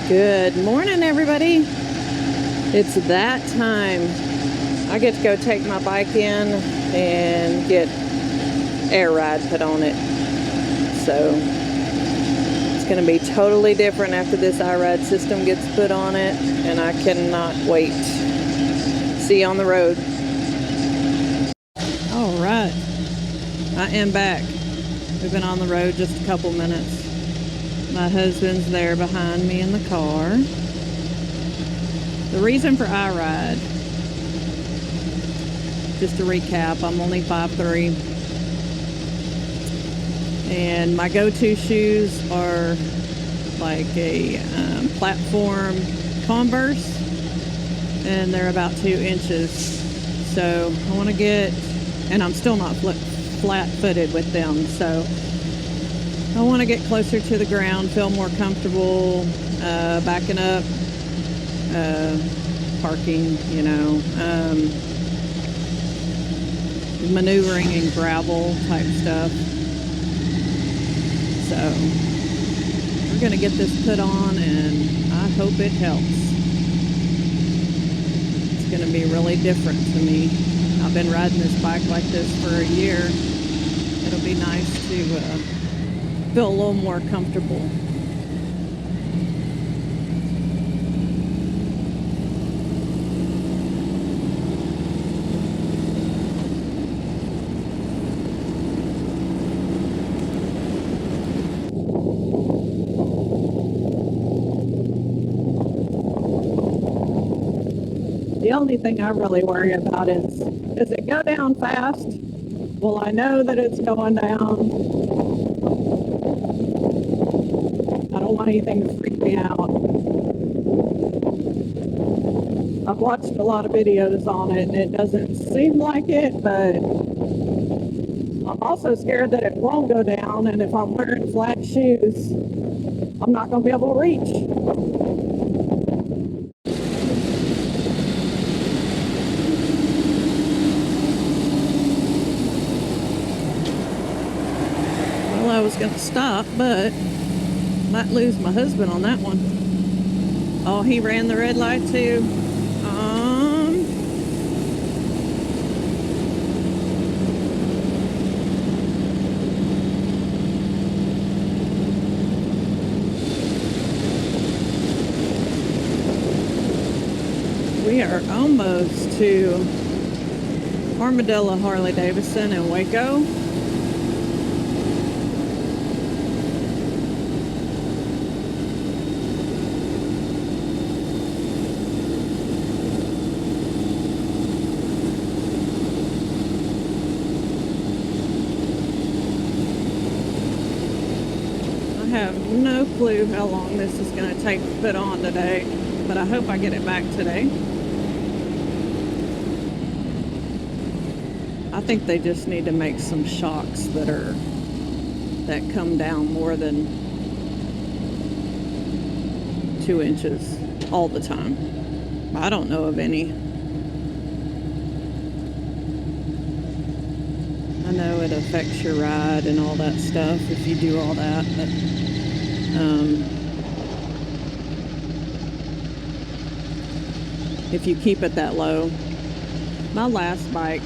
Good morning, everybody. It's that time. I get to go take my bike in and get iRide put on it. So it's going to be totally different after this iRide system gets put on it, and I cannot wait. See you on the road. All right. I am back. We've been on the road just a couple minutes. My husband's there behind me in the car. The reason for iRide, just to recap, I'm only 5'3", and my go-to shoes are like a platform converse, and they're about 2 inches. So I want to get, and I'm still not flat-footed with them, so I want to get closer to the ground, feel more comfortable backing up, parking, maneuvering in gravel type stuff. So we're going to get this put on, and I hope it helps. It's going to be really different to me. I've been riding this bike like this for a year. It'll be nice to feel a little more comfortable. The only thing I really worry about is, does it go down fast? Will I know that it's going down? I don't want anything to freak me out. I've watched a lot of videos on it, and it doesn't seem like it, but I'm also scared that it won't go down, and if I'm wearing flat shoes, I'm not going to be able to reach. Well, I was going to stop, but might lose my husband on that one. Oh, he ran the red light too. We are almost to Armadillo Harley-Davidson in Waco. I have no clue how long this is going to take to put on today, but I hope I get it back today. I think they just need to make some shocks that come down more than 2 inches all the time. I don't know of any. I know it affects your ride and all that stuff if you do all that, but if you keep it that low. My last bike,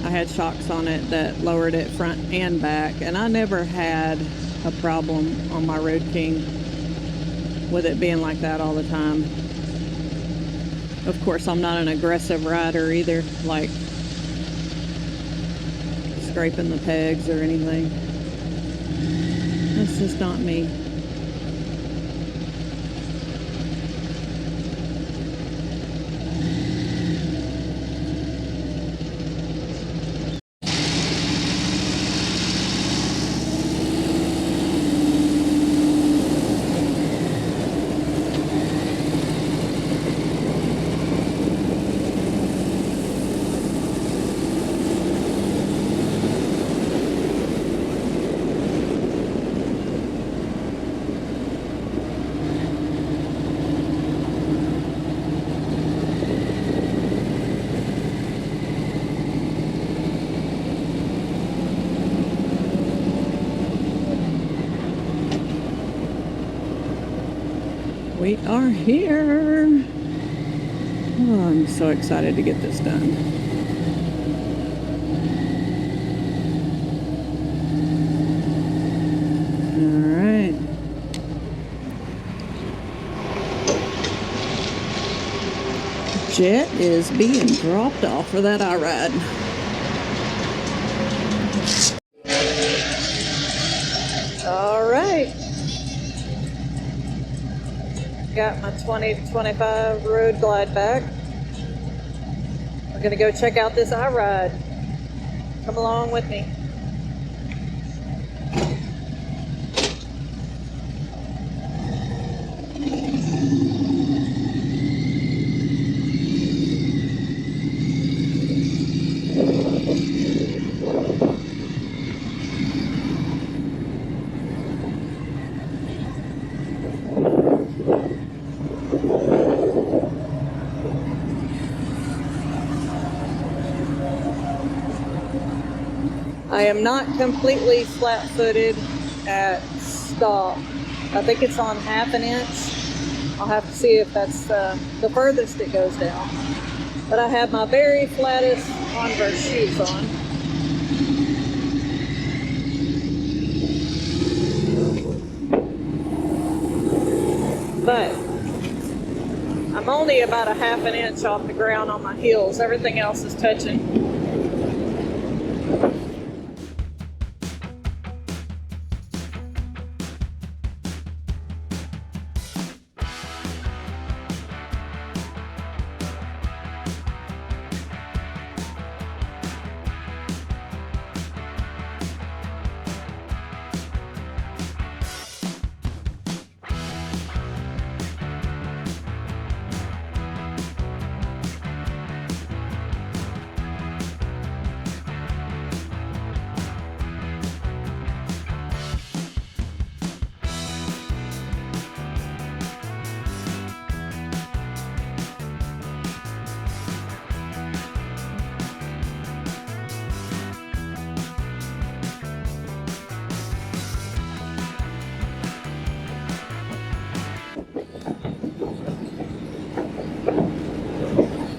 I had shocks on it that lowered it front and back, and I never had a problem on my Road King with it being like that all the time. Of course, I'm not an aggressive rider either, like scraping the pegs or anything. That's just not me. We are here. Oh, I'm so excited to get this done. All right. Jet is being dropped off for that iRide. All right. Got my 20 to 25 road glide back. We're gonna go check out this iRide. Come along with me. I am not completely flat-footed at stop. I think it's on half an inch. I'll have to see if that's the furthest it goes down. But I have my very flattest converse shoes on. But I'm only about a half an inch off the ground on my heels. Everything else is touching.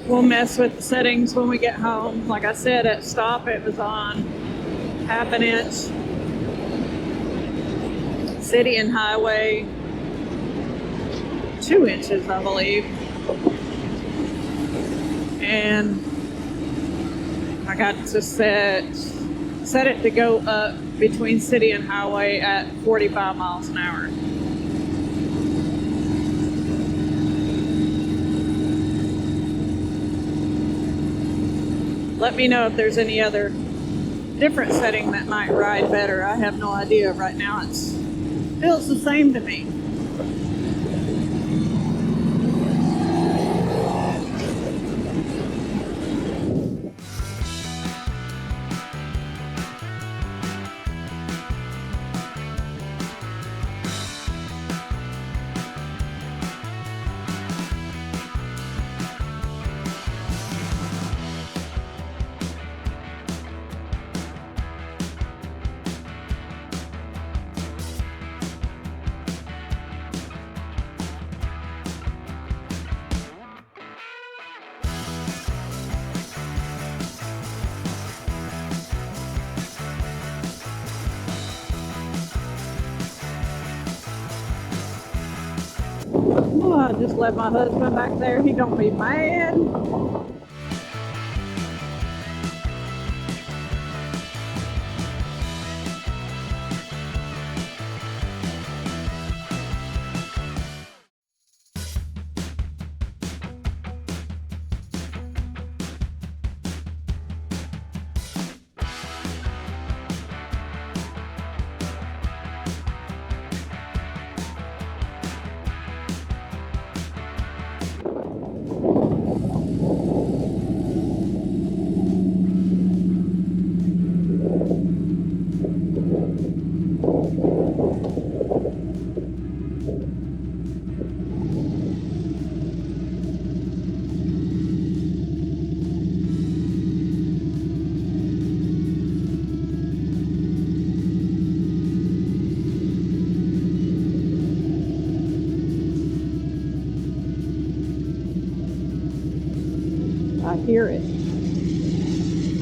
We'll mess with the settings when we get home. Like I said, at stop it was on half an inch. City and highway, 2 inches, I believe. And I got to set it to go up between city and highway at 45 miles an hour. Let me know if there's any other different setting that might ride better. I have no idea right now. It feels the same to me. Oh, I just let my husband back there. He don't be mad. I hear it.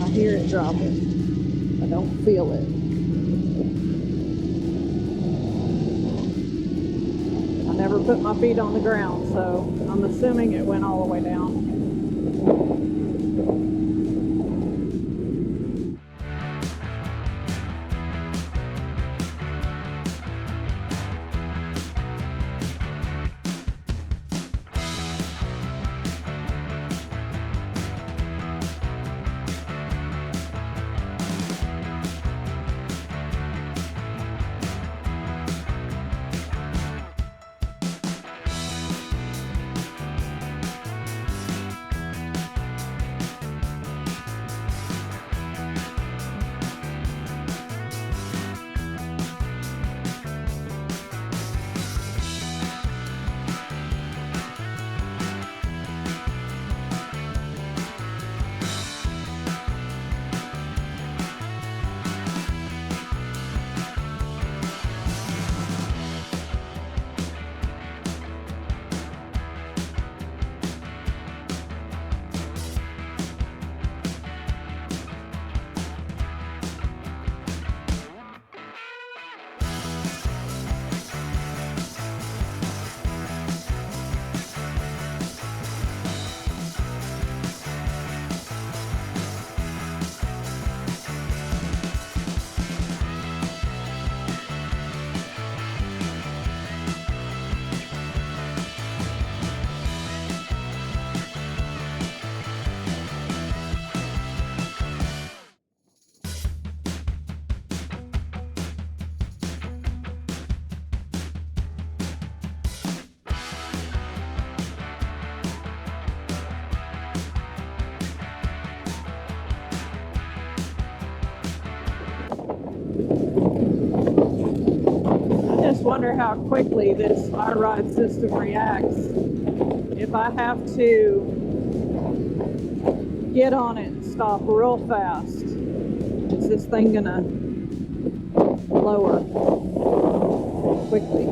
I hear it dropping. I don't feel it. I never put my feet on the ground, so I'm assuming it went all the way down. I just wonder how quickly this iRide system reacts. If I have to get on it and stop real fast, is this thing gonna lower quickly?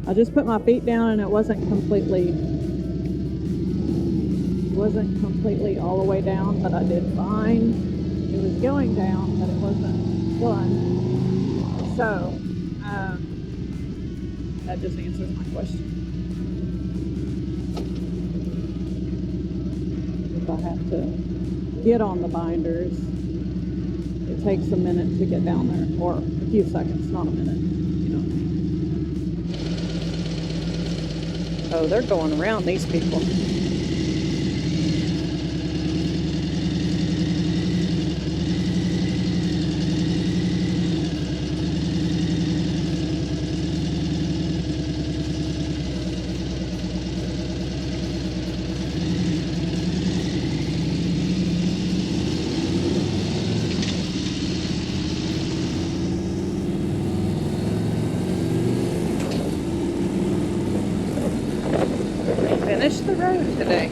I just put my feet down and it wasn't completely all the way down, but I did fine. It was going down, but it wasn't done. So that just answers my question. If I have to get on the binders, it takes a minute to get down there, or a few seconds, not a minute. Oh, they're going around these people. Finished the road today.